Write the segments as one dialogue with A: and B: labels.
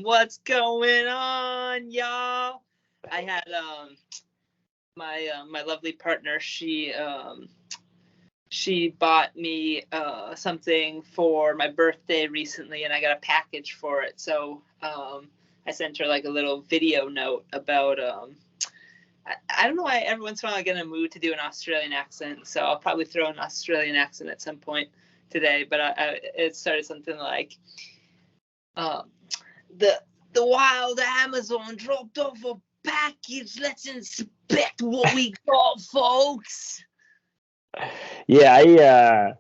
A: What's going on, y'all? I had my lovely partner. She bought me something for my birthday recently, and I got a package for it. So I sent her like a little video note about I don't know why every once in a while I get in a mood to do an Australian accent, so I'll probably throw an Australian accent at some point today. But it started something like, the wild Amazon dropped off a package. Let's inspect what we got, folks.
B: Yeah,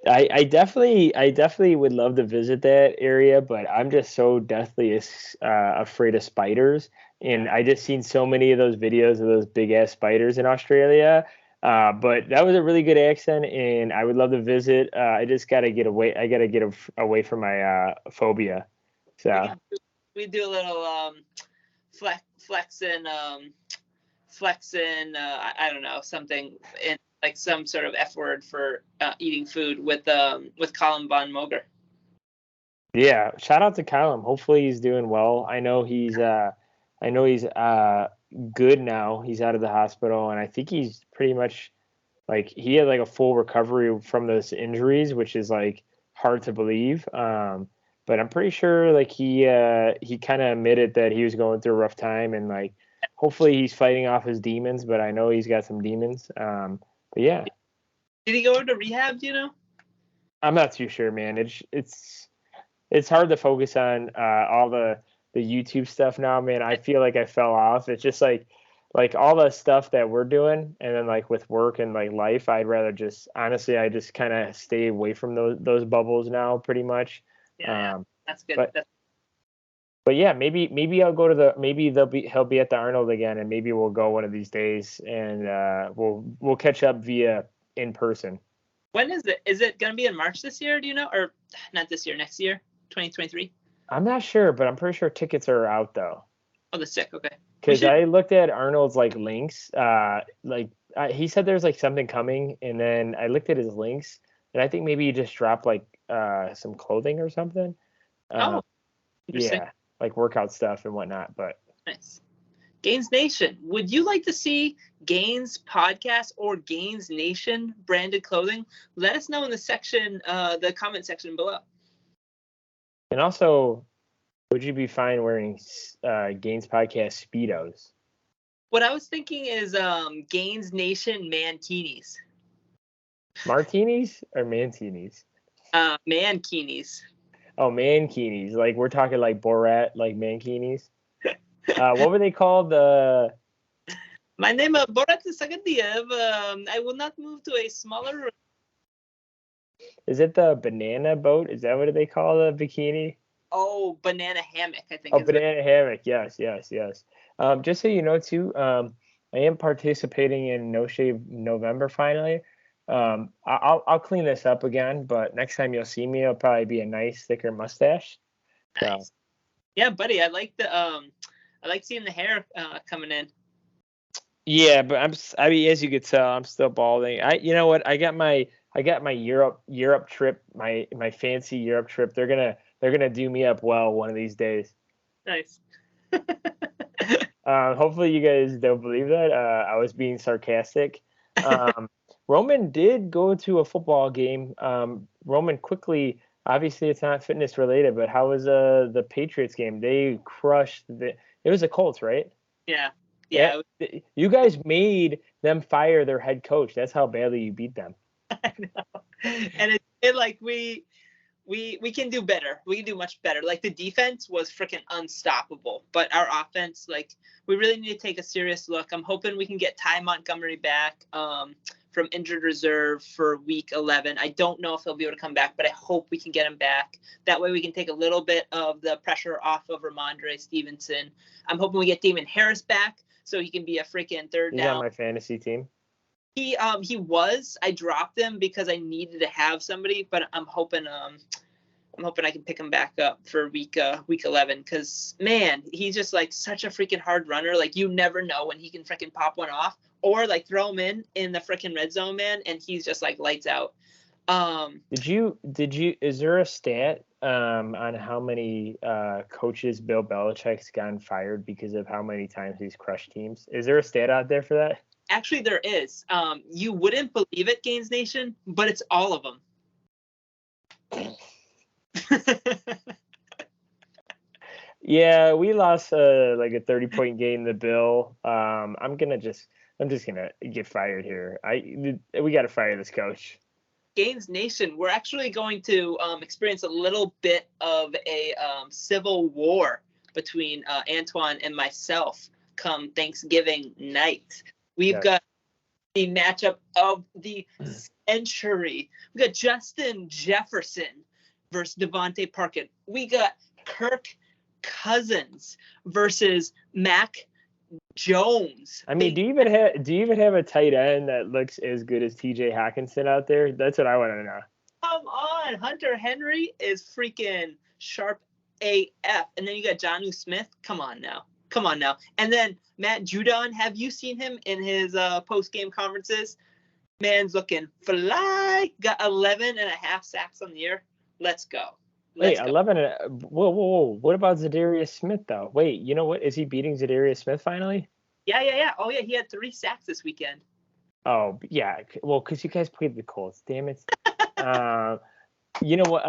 B: I definitely would love to visit that area, but I'm just so deathly afraid of spiders. And I just seen so many of those videos of those big ass spiders in Australia. But that was a really good accent, and I would love to visit. I just gotta get away. I gotta get away from my phobia. So
A: We do a little flexing. I don't know, something in like some sort of F word for eating food with Colin Von Moger.
B: yeah, shout out to Callum. Hopefully he's doing well. I know he's good now. He's out of the hospital, and I think he's pretty much like he had like a full recovery from those injuries, which is like hard to believe. But I'm pretty sure like he kind of admitted that he was going through a rough time, and like hopefully he's fighting off his demons. But I know he's got some demons. But yeah,
A: Did he go into rehab? Do you know?
B: I'm not too sure, man. It's hard to focus on all the YouTube stuff now, man. I feel like I fell off. It's just like all the stuff that we're doing, and then like with work and like life, I'd rather just honestly, I just kind of stay away from those bubbles now, pretty much.
A: Yeah, that's good.
B: But yeah, maybe I'll go to he'll be at the Arnold again, and maybe we'll go one of these days, and we'll catch up via in person.
A: When is it? Is it gonna be in March this year? Do you know, or not this year? Next year, 2023?
B: I'm not sure, but I'm pretty sure tickets are out though.
A: Oh, the sick. Okay.
B: Because I looked at Arnold's like links. He said there's like something coming, and then I looked at his links, and I think maybe he just dropped like some clothing or something. Yeah, like workout stuff and whatnot. But
A: nice. Gainz Nation, would you like to see Gainz podcast or Gainz Nation branded clothing? Let us know in the comment section below.
B: And also, would you be fine wearing Gainz podcast Speedos?
A: What I was thinking is Gainz Nation mankinis.
B: Martinis or mantinis?
A: Mankinis.
B: Oh, mankinis. Like we're talking like Borat, like mankinis. What were they called?
A: My name is Borat Sagadiev. I will not move to a smaller room.
B: Is it the banana boat? Is that what they call the bikini?
A: Oh, banana hammock, I think.
B: Oh, banana hammock. Yes. Just so you know, too, I am participating in No Shave November finally. I'll clean this up again, but next time you'll see me, it'll probably be a nice, thicker mustache.
A: Nice. So. Yeah, buddy, I like seeing the hair coming in.
B: Yeah, but I mean, as you could tell, I'm still balding. You know what? I got my Europe trip, my fancy Europe trip. They're gonna do me up well one of these days.
A: Nice.
B: Hopefully you guys don't believe that. I was being sarcastic. Roman did go to a football game. Roman, quickly, obviously it's not fitness related, but how was the Patriots game? They crushed it was the Colts, right?
A: Yeah.
B: You guys made them fire their head coach. That's how badly you beat them.
A: I know. And it like we can do better. We can do much better. Like the defense was freaking unstoppable, but our offense, like we really need to take a serious look. I'm hoping we can get Ty Montgomery back from injured reserve for week 11. I don't know if he'll be able to come back, but I hope we can get him back. That way we can take a little bit of the pressure off of Ramondre Stevenson. I'm hoping we get Damon Harris back so he can be a freaking third down.
B: He's on my fantasy team.
A: He was. I dropped him because I needed to have somebody, but I'm hoping I can pick him back up for week 11 because, man, he's just like such a freaking hard runner. Like you never know when he can freaking pop one off or like throw him in the freaking red zone, man, and he's just like lights out.
B: Did you is there a stat on how many coaches Bill Belichick's gotten fired because of how many times he's crushed teams? Is there a stat out there for that?
A: Actually, there is. You wouldn't believe it, Gainz Nation, but it's all of them.
B: Yeah, we lost like a 30-point game to Bill. I'm just gonna get fired here. We got to fire this coach.
A: Gainz Nation, we're actually going to experience a little bit of a civil war between Antoine and myself come Thanksgiving night. We've got the matchup of the century. We got Justin Jefferson versus Devontae Parker. We got Kirk Cousins versus Mac Jones.
B: I mean, do you even have a tight end that looks as good as TJ Hawkinson out there? That's what I want to know.
A: Come on, Hunter Henry is freaking sharp AF. And then you got Jonnu Smith. Come on now. And then Matt Judon, have you seen him in his post-game conferences? Man's looking fly. Got 11 and a half sacks on the year. Let's go.
B: Wait, 11 and whoa. What about Zadarius Smith, though? Wait, you know what? Is he beating Zadarius Smith finally?
A: Yeah. Oh, yeah, he had 3 sacks this weekend.
B: Oh, yeah. Well, because you guys played the Colts. Damn it. You know what?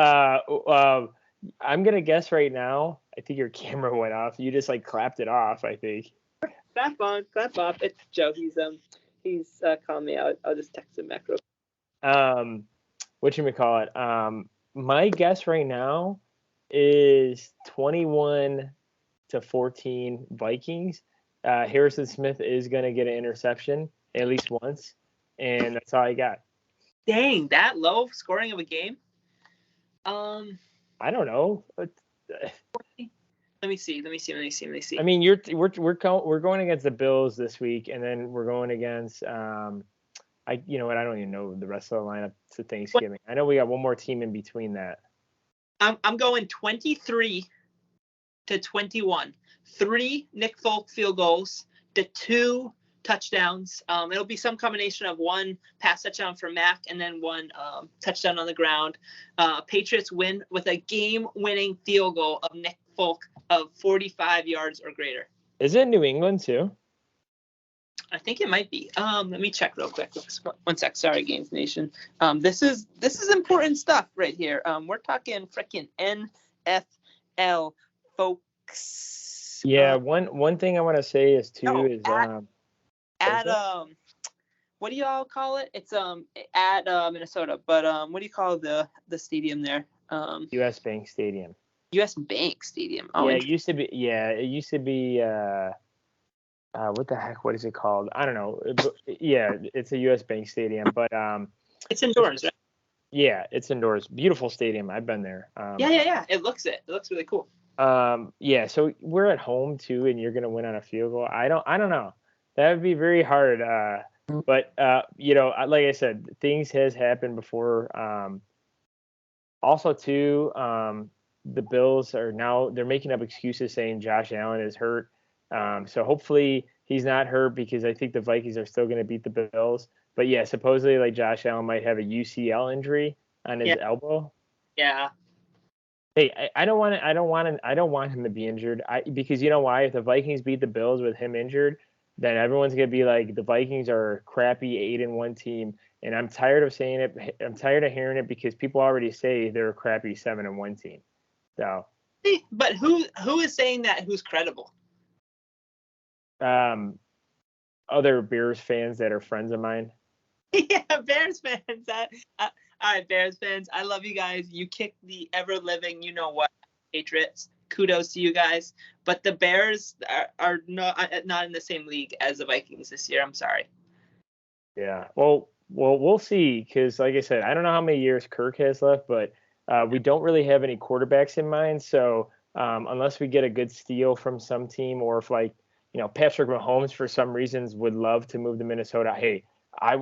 B: I'm going to guess right now. I think your camera went off. You just, like, clapped it off, I think.
A: Clap off. It's Joe. He's calling me out. I'll just text him back real quick.
B: Whatchamacallit? My guess right now is 21-14 Vikings. Harrison Smith is going to get an interception at least once, and that's all I got.
A: Dang, that low scoring of a game?
B: I don't know.
A: Let me see.
B: I mean, we're going against the Bills this week, and then we're going against you know what? I don't even know the rest of the lineup to Thanksgiving. I know we got one more team in between that.
A: I'm going 23-21. 3 Nick Folk field goals to 2 touchdowns. It'll be some combination of 1 pass touchdown for Mac and then 1 touchdown on the ground. Patriots win with a game-winning field goal of Nick Folk of 45 yards or greater.
B: Is it New England too?
A: I think it might be. Let me check real quick. 1 sec. Sorry, Gainz Nation. This is important stuff right here. We're talking freaking NFL, folks.
B: Yeah. One thing I want to say is
A: what do y'all call it? It's at Minnesota, but what do you call the stadium there?
B: U.S. Bank Stadium.
A: U.S. Bank Stadium. Oh,
B: yeah, it used to be. Yeah, it used to be. What the heck? What is it called? I don't know. Yeah, it's a U.S. Bank Stadium, but
A: it's indoors, right?
B: Yeah, it's indoors. Beautiful stadium. I've been there.
A: Yeah. It looks really cool.
B: Yeah. So we're at home too, and you're gonna win on a field goal. I don't know. That would be very hard. But you know, like I said, things has happened before. Also too, the Bills they're making up excuses saying Josh Allen is hurt. So hopefully he's not hurt because I think the Vikings are still going to beat the Bills. But yeah, supposedly like Josh Allen might have a UCL injury on his elbow.
A: Yeah.
B: Hey, I don't want him to be injured. Because you know why? If the Vikings beat the Bills with him injured, then everyone's going to be like the Vikings are a crappy 8-1 team. And I'm tired of saying it. I'm tired of hearing it because people already say they're a crappy 7-1 team. So.
A: But who is saying that? Who's credible?
B: Other Bears fans that are friends of mine.
A: Yeah, Bears fans. All right, Bears fans. I love you guys. You kicked the ever living, you know what, Patriots. Kudos to you guys. But the Bears are not in the same league as the Vikings this year. I'm sorry.
B: Yeah. Well, we'll see. Because like I said, I don't know how many years Kirk has left, but we don't really have any quarterbacks in mind. So unless we get a good steal from some team, or if like, you know, Patrick Mahomes for some reasons would love to move to Minnesota. Hey, I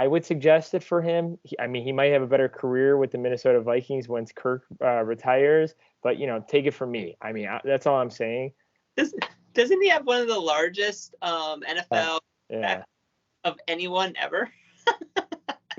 B: would suggest it for him. I mean, he might have a better career with the Minnesota Vikings once Kirk retires. But you know, take it from me. I mean, that's all I'm saying.
A: Doesn't he have one of the largest NFL of anyone ever?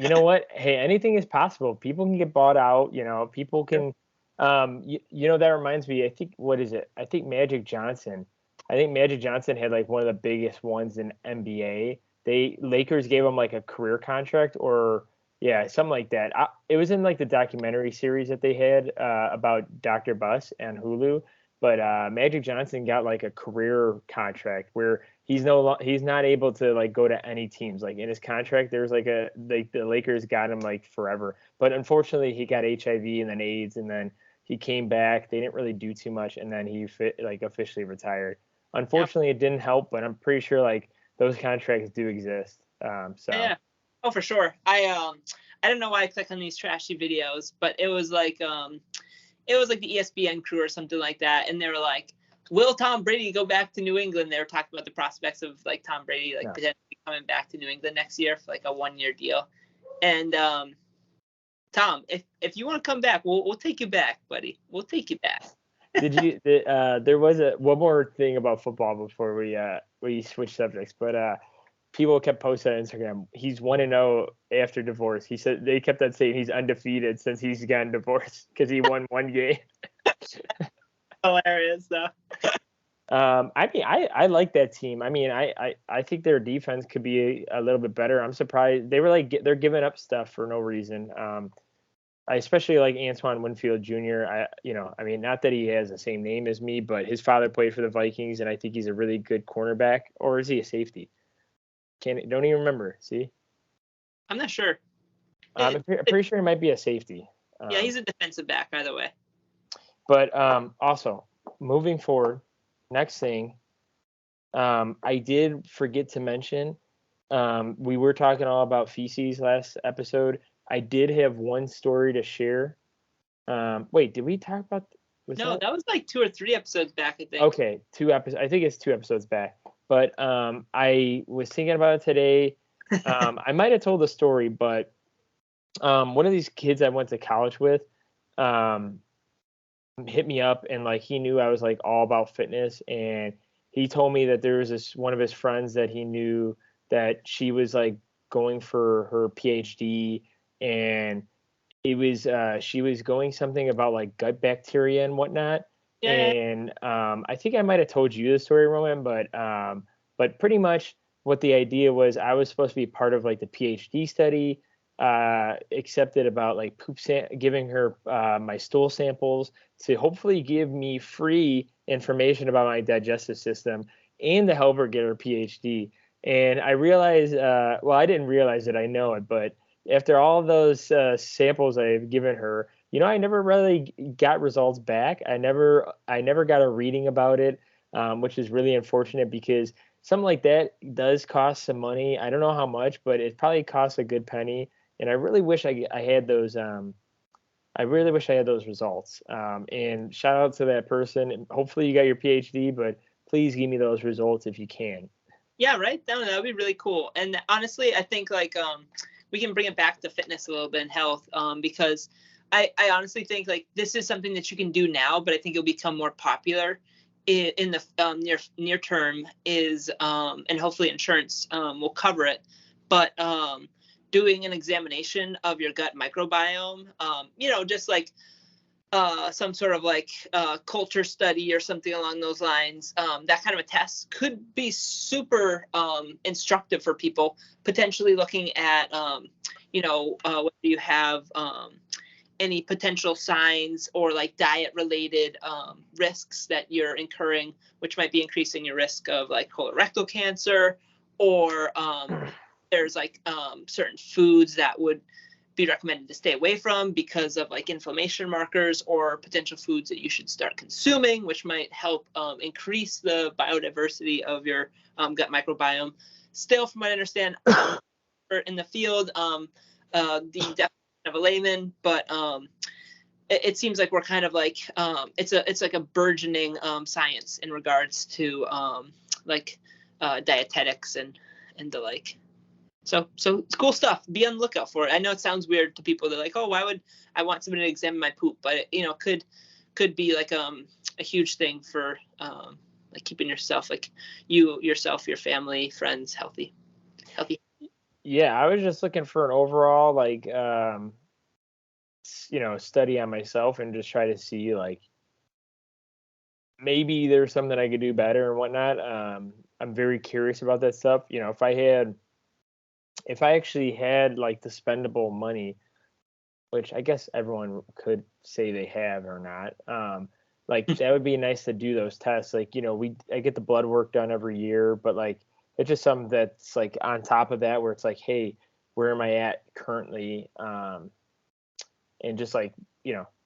B: You know what? Hey, anything is possible. People can get bought out. People can. That reminds me. I think what is it? I think Magic Johnson. I think Magic Johnson had like one of the biggest ones in NBA. Lakers gave him like a career contract, or yeah, something like that. It was in like the documentary series that they had about Dr. Buss and Hulu. But Magic Johnson got like a career contract where he's not able to like go to any teams. Like in his contract, there's like the Lakers got him like forever. But unfortunately, he got HIV and then AIDS, and then he came back. They didn't really do too much, and then he like officially retired. Unfortunately, it didn't help, but I'm pretty sure like those contracts do exist. So
A: Yeah. Oh, for sure. I don't know why I click on these trashy videos, but it was like the ESPN crew or something like that, and they were like, "Will Tom Brady go back to New England?" They were talking about the prospects of like Tom Brady like potentially coming back to New England next year for like a 1-year deal. And Tom, if you want to come back, we'll take you back, buddy. We'll take you back.
B: There was one more thing about football before we switch subjects, but people kept posting on Instagram. He's 1-0 after divorce. He said they kept on saying he's undefeated since he's gotten divorced because he won one game.
A: Hilarious though.
B: I mean, I like that team. I mean, I think their defense could be a little bit better. I'm surprised they were like they're giving up stuff for no reason. I especially like Antoine Winfield Jr. I mean, not that he has the same name as me, but his father played for the Vikings, and I think he's a really good cornerback. Or is he a safety? Don't even remember. See,
A: I'm not sure.
B: I'm pretty sure he might be a safety.
A: Yeah, he's a defensive back, either way.
B: But also moving forward, next thing, I did forget to mention. We were talking all about feces last episode. I did have one story to share. Wait, did we talk about?
A: That was like 2 or 3 episodes back, I think.
B: Okay, 2 episodes. I think it's 2 episodes back. But I was thinking about it today. I might have told the story, but one of these kids I went to college with hit me up, and like he knew I was like all about fitness, and he told me that there was this one of his friends that he knew that she was like going for her PhD, and it was she was going something about like gut bacteria and whatnot.
A: Yeah.
B: And I think I might have told you the story, Roman, but pretty much what the idea was, I was supposed to be part of like the PhD study, accepted about like giving her my stool samples to hopefully give me free information about my digestive system and to help her get her PhD. And I realized, well, I didn't realize it, I know it, but after all those samples I've given her, I never really got results back. I never got a reading about it, which is really unfortunate because something like that does cost some money. I don't know how much, but it probably costs a good penny. And I really wish I had those. I really wish I had those results. And shout out to that person. Hopefully you got your PhD, but please give me those results if you can.
A: Yeah, right. That would be really cool. And honestly, I think like we can bring it back to fitness a little bit and health, because I honestly think like this is something that you can do now, but I think it'll become more popular in the near term is and hopefully insurance will cover it. But doing an examination of your gut microbiome, just like some sort of like culture study or something along those lines, that kind of a test could be super instructive for people, potentially looking at, whether you have any potential signs or like diet related risks that you're incurring, which might be increasing your risk of like colorectal cancer, or there's like certain foods that would be recommended to stay away from because of like inflammation markers, or potential foods that you should start consuming, which might help increase the biodiversity of your gut microbiome. Still, from what I understand, in the field, the definition of a layman, but it seems like we're kind of like it's like a burgeoning science in regards to dietetics and the like. So it's cool stuff. Be on the lookout for it. I know it sounds weird to people. They're like, oh, why would I want somebody to examine my poop? But it, could be like a huge thing for like keeping yourself, like yourself, your family, friends healthy.
B: Yeah, I was just looking for an overall like study on myself and just try to see like maybe there's something I could do better and whatnot. I'm very curious about that stuff. If I actually had like the spendable money, which I guess everyone could say they have or not, like that would be nice to do those tests. Like, I get the blood work done every year, but like it's just something that's like on top of that where it's like, hey, where am I at currently? And just like,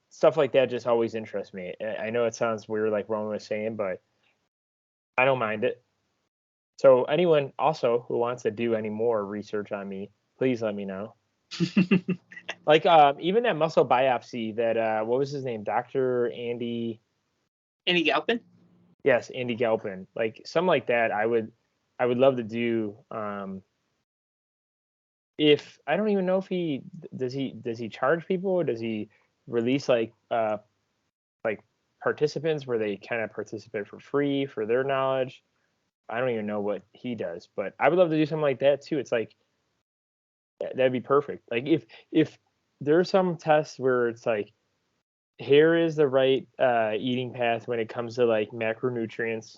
B: stuff like that just always interests me. I know it sounds weird, like Roman was saying, but I don't mind it. So anyone also who wants to do any more research on me, please let me know. Like even that muscle biopsy that what was his name? Dr. Andy
A: Galpin?
B: Yes, Andy Galpin. Like something like that I would love to do. If I don't even know if he charge people, or does he release like participants where they kind of participate for free for their knowledge? I don't even know what he does, but I would love to do something like that too. It's like that'd be perfect. Like if there's some tests where it's like here is the right eating path when it comes to like macronutrients.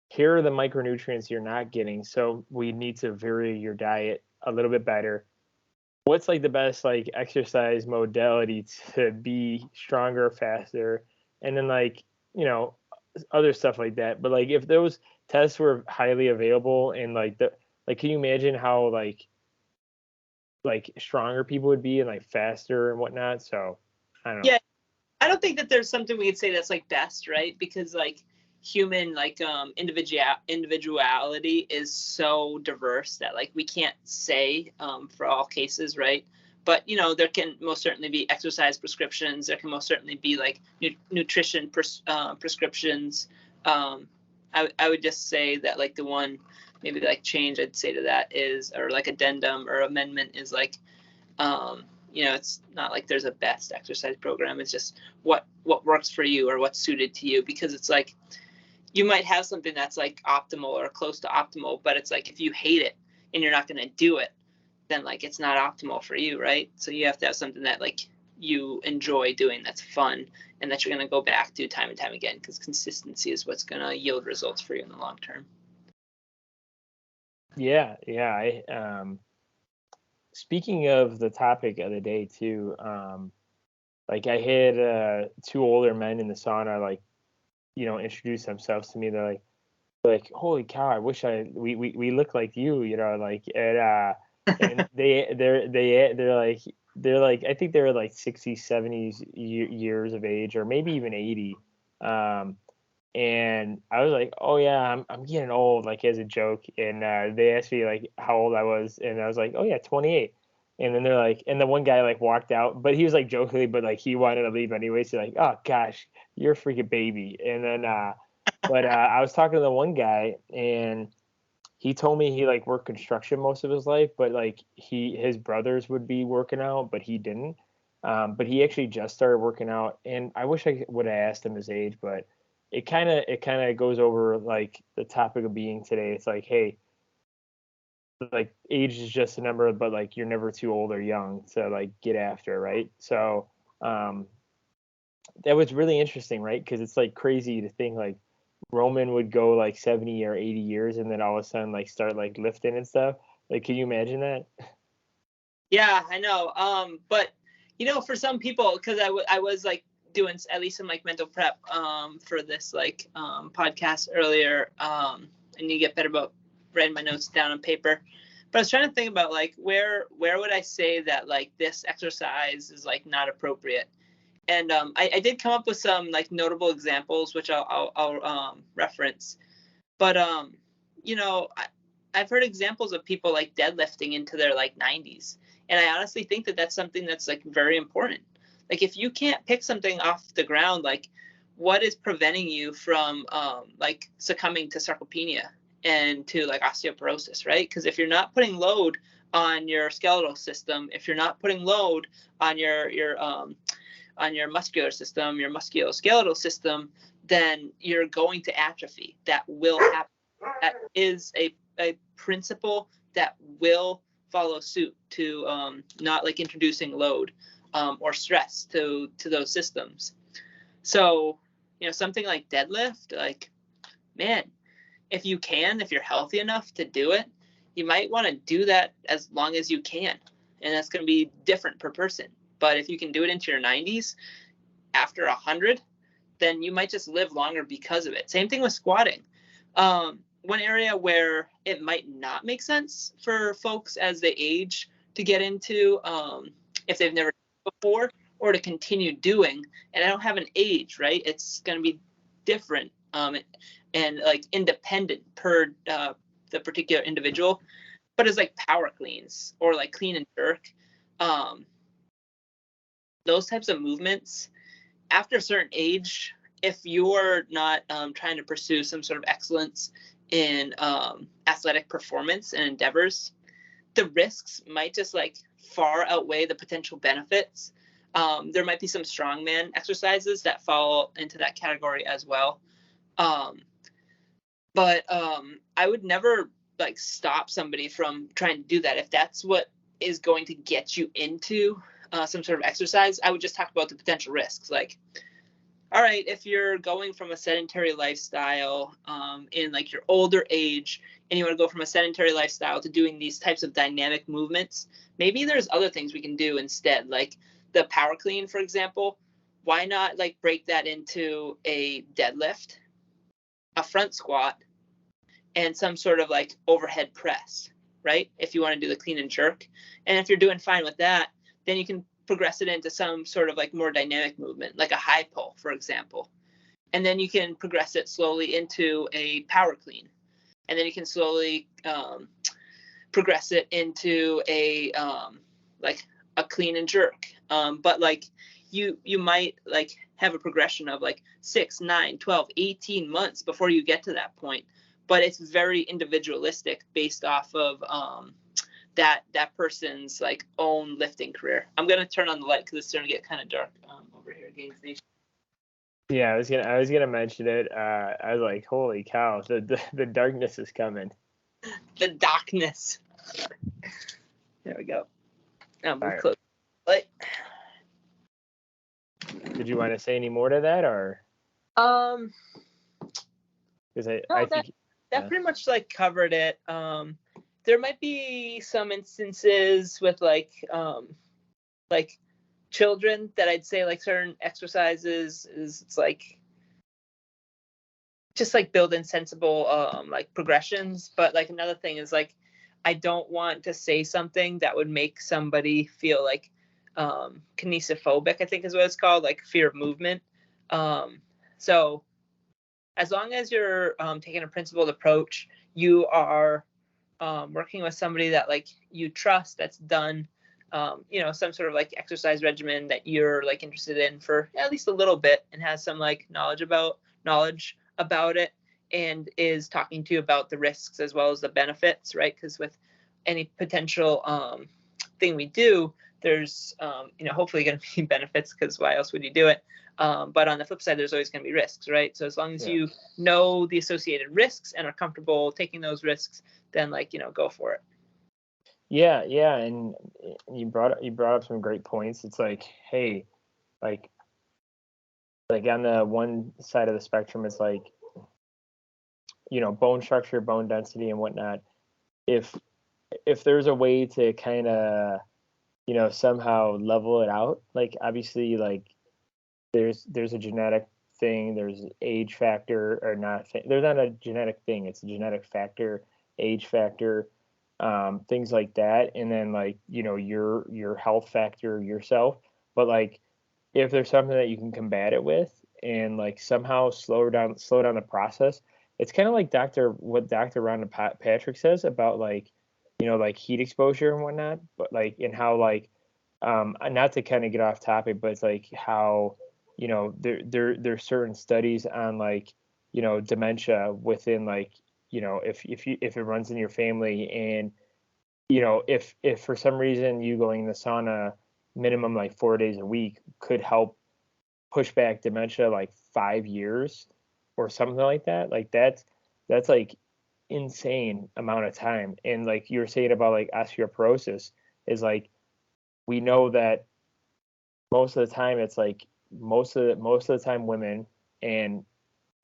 B: Here are the micronutrients you're not getting, so we need to vary your diet a little bit better. What's like the best like exercise modality to be stronger, faster, and then like other stuff like that. But like if those tests were highly available and can you imagine how like stronger people would be and like faster and whatnot? So I don't know.
A: Yeah, I don't think that there's something we could say that's like best, right? Because like human like individuality is so diverse that like we can't say for all cases, right? But there can most certainly be exercise prescriptions. There can most certainly be like nutrition prescriptions. I would just say that like the one maybe like change I'd say to that is, or like addendum or amendment is like it's not like there's a best exercise program. It's just what works for you or what's suited to you, because it's like you might have something that's like optimal or close to optimal, but it's like if you hate it and you're not going to do it, then like it's not optimal for you, right? So you have to have something that like you enjoy doing, that's fun, and that you're going to go back to time and time again, because consistency is what's going to yield results for you in the long term.
B: Yeah. Speaking of the topic of the day too, like I had two older men in the sauna like introduce themselves to me. They're like holy cow, I wish we look like you, like and they're like I think they're like 60s 70s years of age, or maybe even 80. And I was like, oh yeah, I'm getting old, like as a joke. And they asked me like how old I was, and I was like, oh yeah, 28. And then they're like, and the one guy like walked out, but he was like jokingly, but like he wanted to leave anyway. So like, oh gosh, you're a freaking baby. And then, but I was talking to the one guy, and he told me he like worked construction most of his life, but like his brothers would be working out, but he didn't. But he actually just started working out, and I wish I would have asked him his age, but it kind of goes over like the topic of being today. It's like, hey, like age is just a number, but like you're never too old or young to like get after, right? So that was really interesting, right? Because it's like crazy to think like Roman would go like 70 or 80 years and then all of a sudden like start like lifting and stuff. Like, can you imagine that?
A: Yeah, I know. But for some people, because I was like doing at least some like mental prep for this like podcast earlier, and you get better about writing my notes down on paper. But I was trying to think about like where would I say that like this exercise is like not appropriate. And I did come up with some like notable examples, which I'll reference. But I've heard examples of people like deadlifting into their like 90s, and I honestly think that that's something that's like very important. Like if you can't pick something off the ground, like what is preventing you from like succumbing to sarcopenia and to like osteoporosis, right? Because if you're not putting load on your skeletal system, if you're not putting load on your muscular system, your musculoskeletal system, then you're going to atrophy. That will happen. That is a principle that will follow suit to not like introducing load or stress to those systems. So, something like deadlift, like, man, if you're healthy enough to do it, you might want to do that as long as you can. And that's going to be different per person. But if you can do it into your 90s after 100, then you might just live longer because of it. Same thing with squatting. One area where it might not make sense for folks as they age to get into, if they've never done it before, or to continue doing, and I don't have an age, right? It's going to be different and like independent per the particular individual, but it's like power cleans or like clean and jerk. Those types of movements, after a certain age, if you're not trying to pursue some sort of excellence in athletic performance and endeavors, the risks might just like far outweigh the potential benefits. There might be some strongman exercises that fall into that category as well. But I would never like stop somebody from trying to do that. If that's what is going to get you into some sort of exercise, I would just talk about the potential risks. Like, all right, if you're going from a sedentary lifestyle in like your older age, and you want to go from a sedentary lifestyle to doing these types of dynamic movements, maybe there's other things we can do instead, like the power clean, for example. Why not like break that into a deadlift, a front squat, and some sort of like overhead press, right? If you want to do the clean and jerk. And if you're doing fine with that, then you can progress it into some sort of like more dynamic movement, like a high pull, for example. And then you can progress it slowly into a power clean. And then you can slowly progress it into a like a clean and jerk. But like you might like have a progression of like 6, 9, 12, 18 months before you get to that point. But it's very individualistic based off of that person's like own lifting career. I'm gonna turn on the light because it's starting to get kind of dark over here at Gainz Nation.
B: Yeah, I was gonna mention it. I was like, holy cow, the darkness is coming.
A: The darkness. There we go. We'll
B: right.
A: close the light.
B: Did you want to say any more to that, or? Because I think
A: that pretty much like covered it. There might be some instances with like children that I'd say like certain exercises is it's like just like build in sensible like progressions. But like another thing is like I don't want to say something that would make somebody feel like kinesiophobic, I think is what it's called, like fear of movement. So as long as you're taking a principled approach, you are working with somebody that like you trust, that's done some sort of like exercise regimen that you're like interested in for at least a little bit and has some like knowledge about it and is talking to you about the risks as well as the benefits, right? Because with any potential thing we do, there's hopefully going to be benefits, because why else would you do it? But on the flip side, there's always going to be risks, right? So as long as you know the associated risks and are comfortable taking those risks, then go for it.
B: Yeah, and you brought up some great points. It's like, hey, like on the one side of the spectrum, it's like, bone structure, bone density, and whatnot. If there's a way to kind of, somehow level it out, like obviously, like there's a genetic thing, there's age factor, or not. There's not a genetic thing. It's a genetic factor, age factor. Things like that, and then like your health factor yourself. But like if there's something that you can combat it with and like somehow slow down the process, it's kind of like what Dr. Rhonda Patrick says about like like heat exposure and whatnot, but like and how like not to kind of get off topic, but it's like how there's certain studies on like dementia within like if it runs in your family, and if for some reason you going in the sauna minimum like 4 days a week could help push back dementia like 5 years or something like that, like that's like insane amount of time. And like you were saying about like osteoporosis, is like we know that most of the time it's like most of the time women and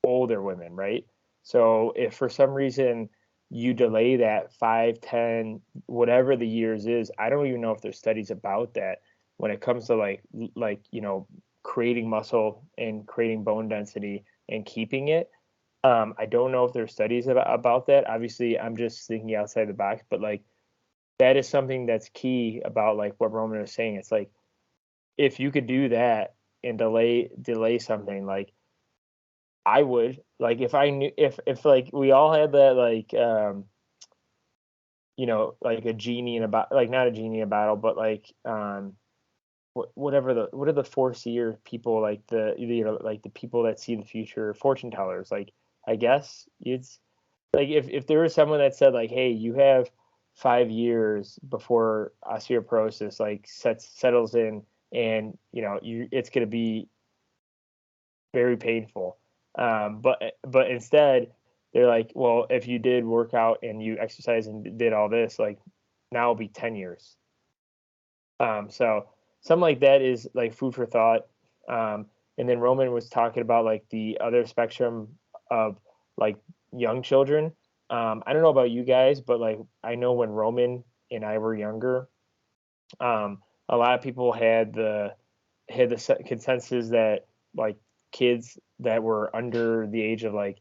B: older women, right? So if for some reason you delay that 5, 10, whatever the years is, I don't even know if there's studies about that when it comes to like creating muscle and creating bone density and keeping it. I don't know if there's studies about that. Obviously, I'm just thinking outside the box, but like that is something that's key about like what Roman was saying. It's like if you could do that and delay something, like I would, like if I knew if like we all had that like like a genie in a bottle, like not a genie in a bottle, but like whatever what are the foreseer people, like the like the people that see the future, fortune tellers, like I guess it's like if there was someone that said like, hey, you have 5 years before osteoporosis like settles in, and it's going to be very painful. But instead they're like, well, if you did work out and you exercise and did all this, like now it'll be 10 years. So something like that is like food for thought. And then Roman was talking about like the other spectrum of like young children. I don't know about you guys, but like I know when Roman and I were younger, a lot of people had the consensus that like kids that were under the age of like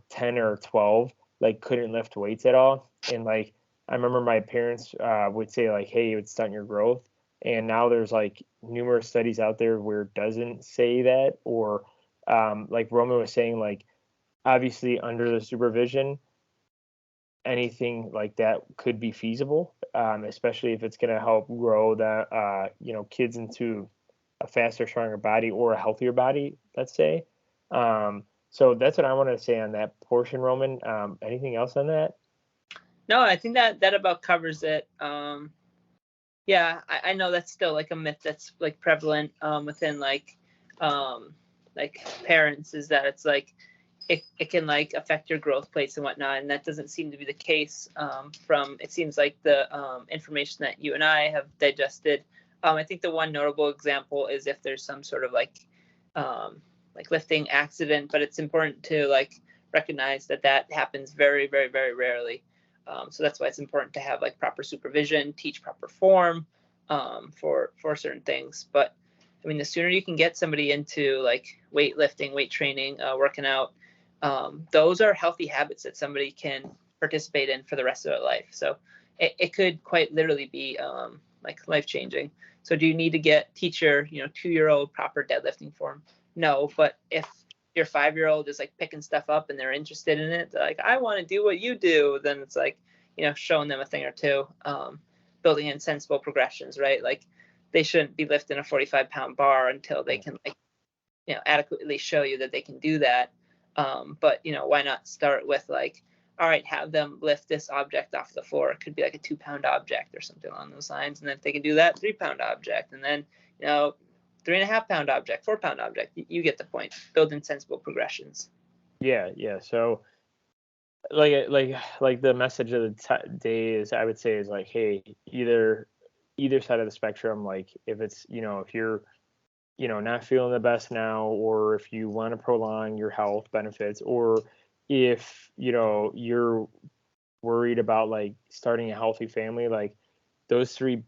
B: 10 or 12 like couldn't lift weights at all. And like I remember my parents would say like, hey, it would stunt your growth. And now there's like numerous studies out there where it doesn't say that, or like Roman was saying, like obviously under the supervision, anything like that could be feasible, especially if it's going to help grow the kids into a faster, stronger body or a healthier body, let's say. So that's what I want to say on that portion, Roman. Anything else on that?
A: No, I think that about covers it. Yeah, I know that's still like a myth that's like prevalent within like parents, is that it's like it can like affect your growth plates and whatnot, and that doesn't seem to be the case from it seems like the information that you and I have digested. I think the one notable example is if there's some sort of like lifting accident, but it's important to like recognize that happens very, very, very rarely. So that's why it's important to have like proper supervision, teach proper form for certain things. But I mean, the sooner you can get somebody into like weightlifting, weight training, working out, those are healthy habits that somebody can participate in for the rest of their life. So it could quite literally be like life changing. So do you need to teach your 2-year-old proper deadlifting form? No, but if your 5-year-old is like picking stuff up and they're interested in it, they're like, I want to do what you do, then it's like showing them a thing or two, building in sensible progressions, right? Like they shouldn't be lifting a 45-pound bar until they can like adequately show you that they can do that. But why not start with like, all right, have them lift this object off the floor. It could be like a 2-pound object or something along those lines, and then if they can do that, 3-pound object, and then 3.5-pound object, 4-pound object. You get the point. Build in sensible progressions.
B: Yeah. So like the message of the day is, I would say, is like, hey, either side of the spectrum, like if it's if you're not feeling the best now, or if you want to prolong your health benefits, or if you're worried about like starting a healthy family, like those three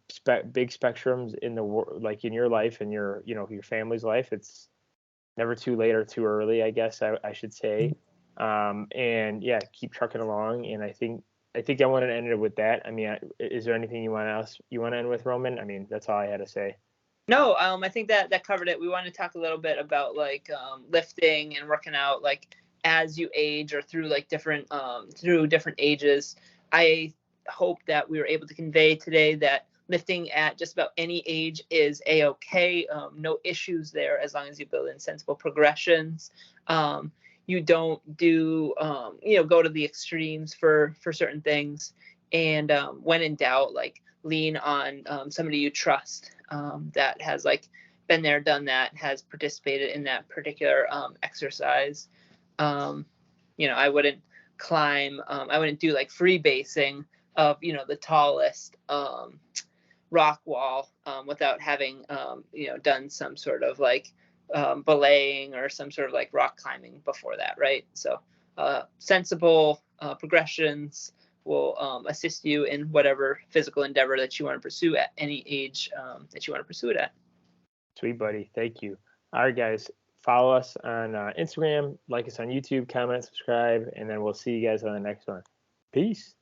B: big spectrums in the like in your life and your your family's life, it's never too late or too early, I guess I should say. And yeah, keep trucking along. And I think I want to end it with that. I mean, is there anything you want to end with, Roman? I mean, that's all I had to say.
A: No, I think that covered it. We want to talk a little bit about like lifting and working out like as you age or through like different ages. I hope that we were able to convey today that lifting at just about any age is a-okay. No issues there as long as you build in sensible progressions. You don't do go to the extremes for certain things, and when in doubt, like lean on somebody you trust that has like been there, done that, has participated in that particular exercise. I wouldn't climb. I wouldn't do like free basing of, you know, the tallest rock wall without having, you know, done some sort of like belaying or some sort of like rock climbing before that, right? So sensible progressions will assist you in whatever physical endeavor that you want to pursue at any age that you want to pursue it at.
B: Sweet, buddy. Thank you. All right, guys. Follow us on Instagram, like us on YouTube, comment, subscribe, and then we'll see you guys on the next one. Peace.